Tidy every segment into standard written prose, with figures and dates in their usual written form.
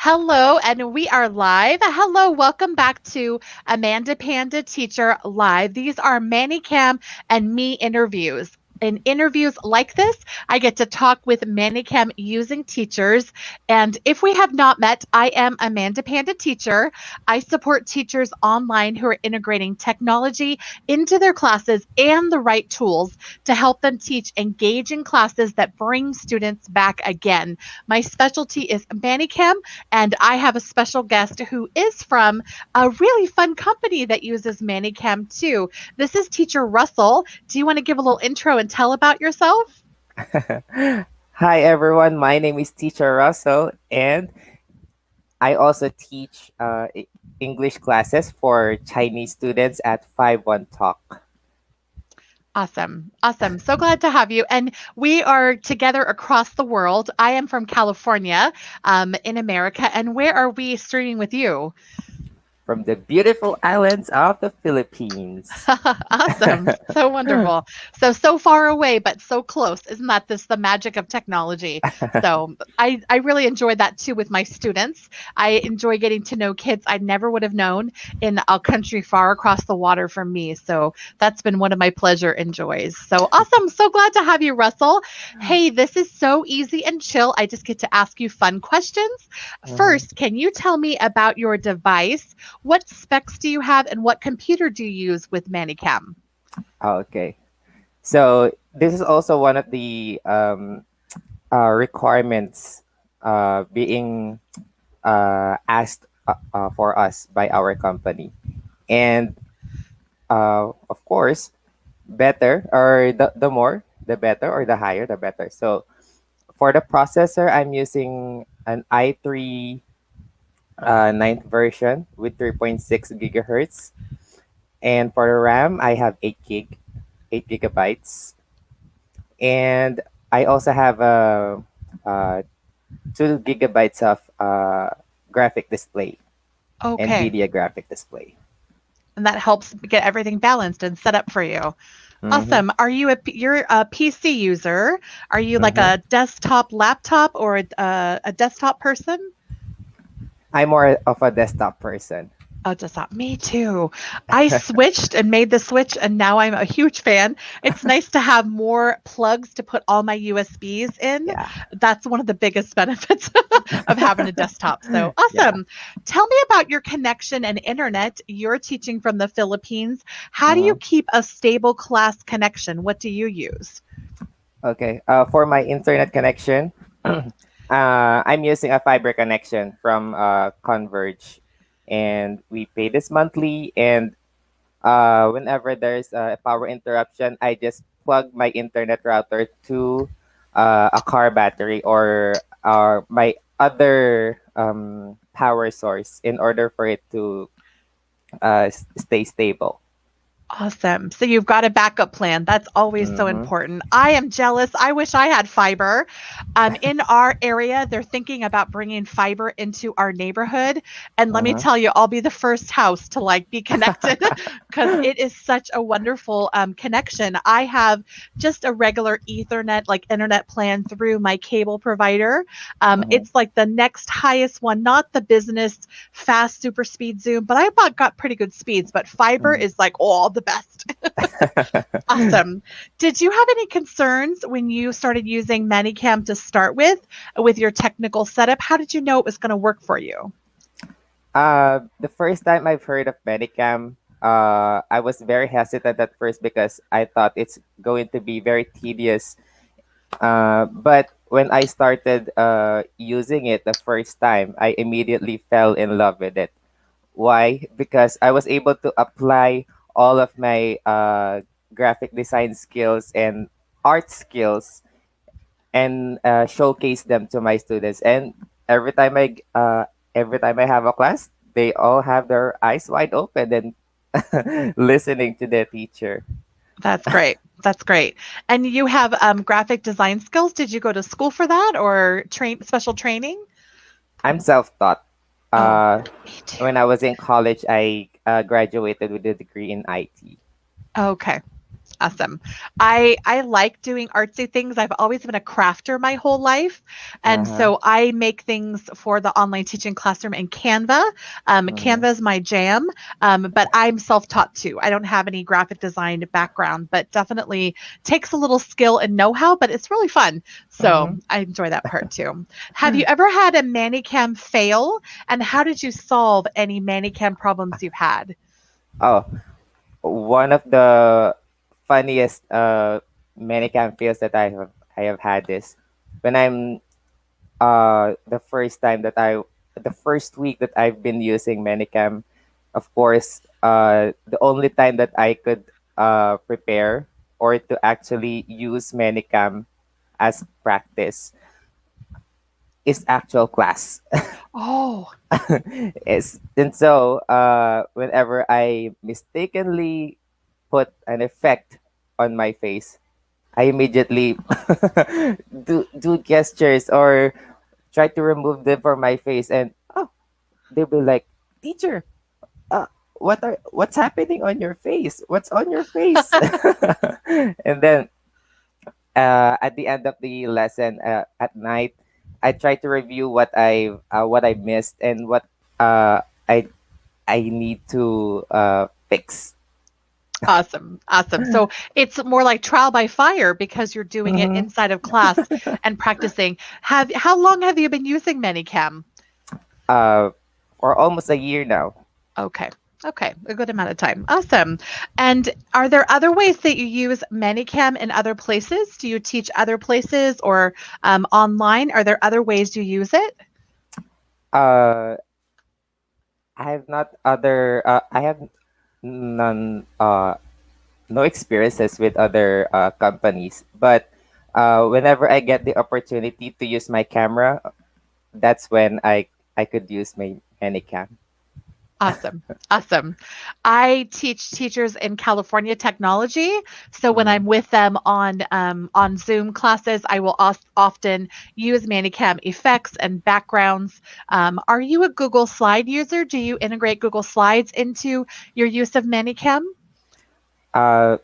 Hello, and we are live. Hello, welcome back to Amanda Panda Teacher Live. These are Manicham and me interviews. In interviews like this, I get to talk with Mannycam using teachers. And if we have not met, I am Amanda Panda Teacher. I support teachers online who are integrating technology into their classes and the right tools to help them teach engaging classes that bring students back again. My specialty is Mannycam, and I have a special guest who is from a really fun company that uses Mannycam too. This is Teacher Russell. Do you want to give a little intro and tell about yourself? Hi everyone, my name is Teacher Russell, and I also teach English classes for Chinese students at 51 Talk. Awesome. Awesome. So glad to have you. And we are together across the world. I am from California, in America. And where are we streaming with you? From the beautiful islands of the Philippines. Awesome. So wonderful. So far away, but so close. Isn't that this the magic of technology? So I really enjoyed that too with my students. I enjoy getting to know kids I never would have known in a country far across the water from me. So that's been one of my pleasure and joys. So awesome. So glad to have you, Russell. Hey, this is so easy and chill. I just get to ask you fun questions. Mhm. First, can you tell me about your device? What specs do you have and what computer do you use with Manicham? Okay, so this is also one of the requirements being asked for us by our company. And of course, better or the more, the better, or the higher, the better. So for the processor, I'm using an i3 ninth version with 3.6 gigahertz. And for the RAM, I have 8 gigabytes. And I also have a 2 gigabytes of graphic display, Okay. NVIDIA graphic display. And that helps get everything balanced and set up for you. Mm-hmm. Awesome. You're a PC user? Are you like Mm-hmm. a desktop laptop or a desktop person? I'm more of a desktop person. Oh, just not me too. I switched and made the switch, and now I'm a huge fan. It's nice to have more plugs to put all my USBs in. Yeah. That's one of the biggest benefits of having a desktop. So Yeah. awesome. Tell me about your connection and internet. You're teaching from the Philippines. How do you Mhm. keep a stable class connection? What do you use? Okay. For my internet connection, I'm using a fiber connection from Converge, and we pay this monthly. And whenever there's a power interruption, I just plug my internet router to a car battery or my other power source in order for it to stay stable. Awesome. So you've got a backup plan. That's always so Mm-hmm. important. I am jealous. I wish I had fiber. In our area, they're thinking about bringing fiber into our neighborhood. And let me Uh-huh. tell you, I'll be the first house to like be connected because it is such a wonderful connection. I have just a regular Ethernet, like internet plan through my cable provider. Uh-huh. It's like the next highest one, not the business fast super speed Zoom, but I got pretty good speeds. But fiber Mhm. is like all the best. Awesome. Did you have any concerns when you started using ManyCam to start with your technical setup? How did you know it was going to work for you? The first time I've heard of Medicam, I was very hesitant at first because I thought it's going to be very tedious. But when I started using it the first time, I immediately fell in love with it. Why? Because I was able to apply all of my graphic design skills and art skills and showcase them to my students. And every time I every time I have a class, they all have their eyes wide open and listening to their teacher. That's great. That's great. And you have graphic design skills. Did you go to school for that or train special training? I'm self-taught. Oh, Uh, me when too. I was in college, I graduated with a degree in IT. Okay. Awesome. I like doing artsy things. I've always been a crafter my whole life, and Uh-huh. so I make things for the online teaching classroom in Canva. Mm-hmm. Canva is my jam, but I'm self-taught too. I don't have any graphic design background, but definitely takes a little skill and know-how. But it's really fun, so Mm-hmm. I enjoy that part too. Have you ever had a Manicham fail, and how did you solve any Manicham problems you've had? Oh, one of the funniest Manicam fails that I have had is when I'm the first time that I the first week that I've been using Manicam. Of course, the only time that I could prepare or to actually use Manicam as practice is actual class. Oh, And so whenever I mistakenly put an effect on my face, I immediately do gestures or try to remove them from my face, and oh, they'll be like, "Teacher, what's happening on your face? What's on your face?" And then at the end of the lesson at night, I try to review what I missed and what uh, I I need to fix. awesome. Awesome. So it's more like trial by fire because you're doing it Hmm. inside of class and practicing. Have how long have you been using ManyCam? Uh, for almost a year now. Okay. Okay, a good amount of time. Awesome. And are there other ways that you use ManyCam in other places? Do you teach other places or online? Are there other ways you use it? Uh, I have not other. I have none. No experiences with other companies, but whenever I get the opportunity to use my camera, that's when I could use my Anycam. Awesome. Awesome. I teach teachers in California technology. So when Mm-hmm. I'm with them on Zoom classes, I will often use Mannycam effects and backgrounds. Are you a Google Slide user? Do you integrate Google Slides into your use of Mannycam? Uh,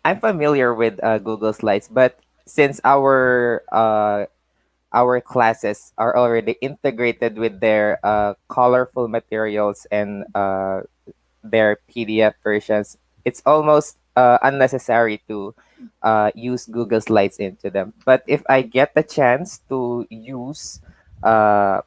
I'm familiar with Google Slides, but since our classes are already integrated with their colorful materials and their PDF versions, it's almost unnecessary to use Google Slides into them. But if I get the chance to use uh,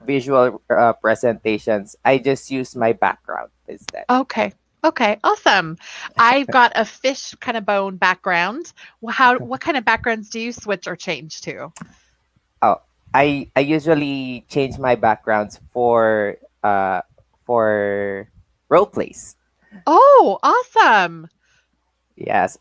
visual presentations, I just use my background instead. Okay. Okay, awesome. I've got a fish kind of bone background. What kind of backgrounds do you switch or change to? Oh, I usually change my backgrounds for role plays. Oh, awesome. Yes.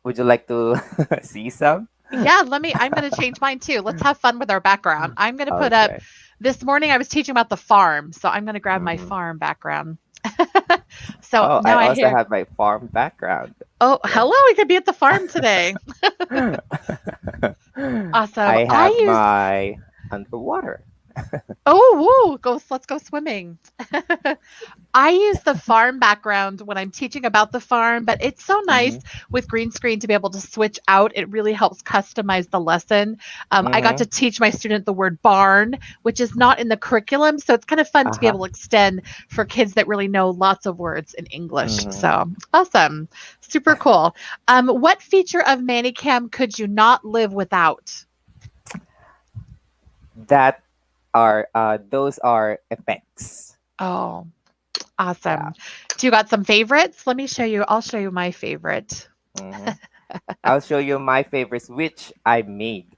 Would you like to see some? Yeah, I'm going to change mine too. Let's have fun with our background. I'm going to put up Okay. this morning I was teaching about the farm, so I'm going to grab my Hmm. farm background. So Oh, I now I also hear, have my farm background. oh, Yeah. hello, we could be at the farm today. Awesome. I I have use my underwater. Oh, woo, let's go swimming. I use the farm background when I'm teaching about the farm, but it's so nice Mm-hmm. with green screen to be able to switch out. It really helps customize the lesson. I got Mm-hmm. to teach my student the word barn, which is not in the curriculum. So it's kind of fun to be Uh-huh. able to extend for kids that really know lots of words in English. Mm-hmm. So awesome. Super cool. What feature of Mannycam could you not live without? That are those are effects. Oh, Yeah. awesome. Do you got some favorites? Let me show you. I'll show you my favorite. Mm-hmm. I'll show you my favorites, which I made.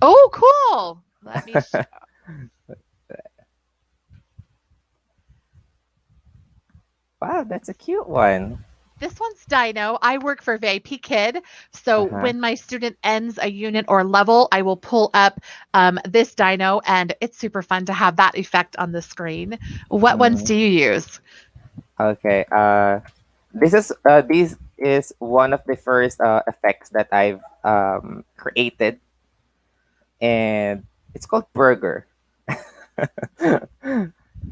Oh, cool. Let me show. Wow, that's a cute one. This one's Dino. I work for VIP Kid. So Uh-huh. when my student ends a unit or level, I will pull up this Dino, and it's super fun to have that effect on the screen. What ones Mm-hmm. do you use? Okay. This is one of the first effects that I've created, and it's called burger.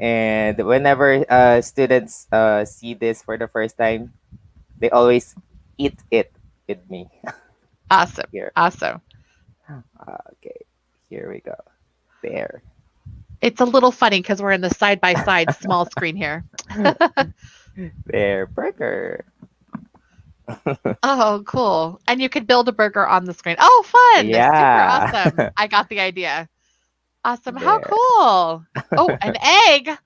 And whenever students see this for the first time, they always eat it with me. Awesome. Here. Awesome. Okay. Here we go. There. It's a little funny because we're in the side by side small screen here. There. Burger. Oh, cool. And you could build a burger on the screen. Oh, fun. Super awesome. Yeah. I got the idea. Awesome. How There. cool. Oh, an egg. Yum.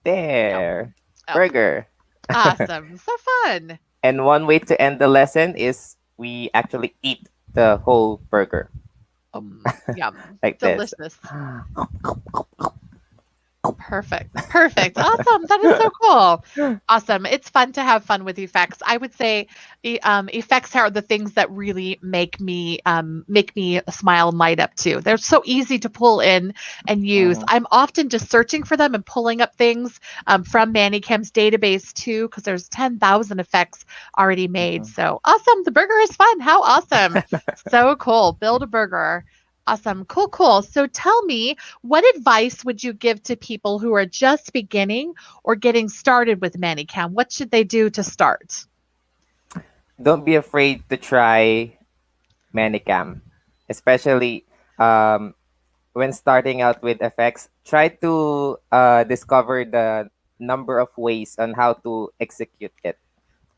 There. Oh, Burger. awesome. So fun. And one way to end the lesson is we actually eat the whole burger Yum. like this. Delicious. Perfect. Perfect. Awesome. That is so cool. Awesome. It's fun to have fun with effects. I would say effects are the things that really make me smile and light up too. They're so easy to pull in and use. Mhm, I'm often just searching for them and pulling up things from Manichem's database too, because there's 10,000 effects already made. mhm. So awesome. The burger is fun. How awesome. So cool. Build a burger. Awesome. Cool, cool. So tell me, what advice would you give to people who are just beginning or getting started with Manicam? What should they do to start? Don't be afraid to try Manicham, especially um, when starting out with effects. Try to discover the number of ways on how to execute it,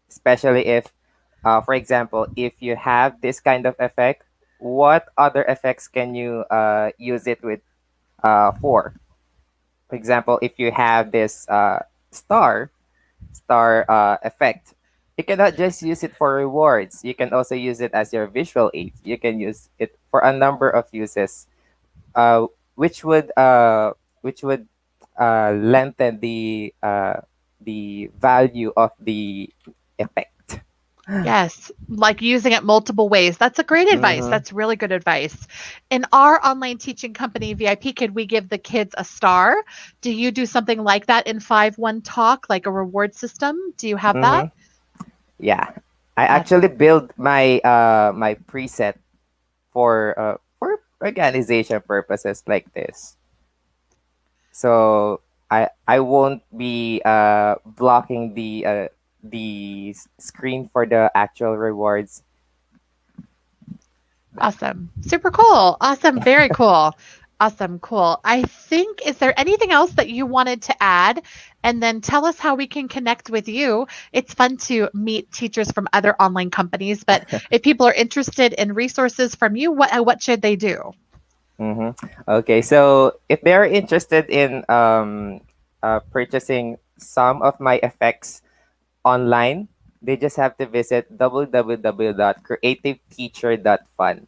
especially if, for example, if you have this kind of effect, what other effects can you use it with for? For example, if you have this star effect, you cannot just use it for rewards. You can also use it as your visual aid. You can use it for a number of uses, uh, which would uh, which would lengthen the value of the effect. Yes, like using it multiple ways. That's a great advice. Mm-hmm. That's really good advice. In our online teaching company, VIP Kid, we give the kids a star. Do you do something like that in 5-1 Talk, like a reward system? Do you have that? Mm-hmm. Yeah, I Awesome. actually build my preset for organization purposes like this. So I won't be blocking the screen for the actual rewards. Awesome. Super cool. Awesome. Very cool. Awesome. Cool. I think, is there anything else that you wanted to add? And then tell us how we can connect with you. It's fun to meet teachers from other online companies, but if people are interested in resources from you, what should they do? Hmm. Okay, so if they're interested in purchasing some of my effects online, they just have to visit www.creativeteacher.fun.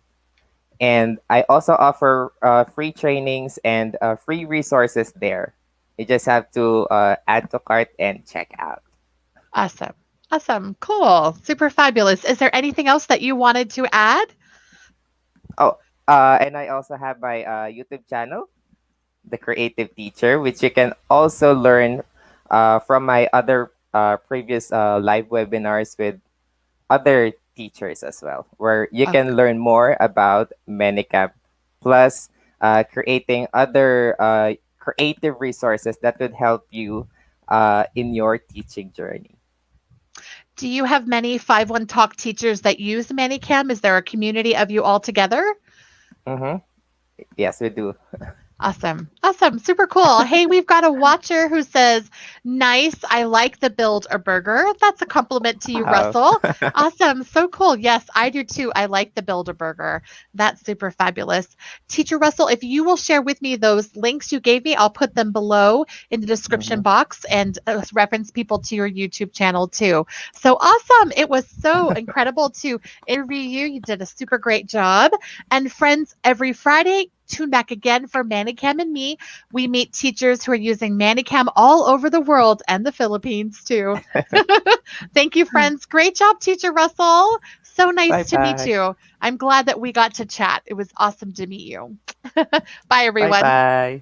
And I also offer free trainings and free resources there. You just have to add to cart and check out. Awesome. Awesome. Cool. Super fabulous. Is there anything else that you wanted to add? Oh, and I also have my YouTube channel, The Creative Teacher, which you can also learn from my other previous live webinars with other teachers as well, where you Oh, can learn more about Manicam, plus creating other creative resources that would help you in your teaching journey. do you have many 5-1 Talk teachers that use Manicam? Is there a community of you all together? Mm-hmm. Yes, we do. Awesome. Awesome. Super cool. Hey, we've got a watcher who says, nice. I like the build a burger. That's a compliment to you, Wow. Russell. Awesome. So cool. Yes, I do too. I like the build a burger. That's super fabulous. Teacher Russell, if you will share with me those links you gave me, I'll put them below in the description Mm-hmm. box and reference people to your YouTube channel too. So awesome. It was so incredible to interview you. You did a super great job. And friends, every Friday, tune back again for Manicam and me. We meet teachers who are using Manicam all over the world and the Philippines too. Thank you, friends. Great job, Teacher Russell. So Bye nice to meet bye. you. I'm glad that we got to chat. It was awesome to meet you. Bye, Bye everyone. bye.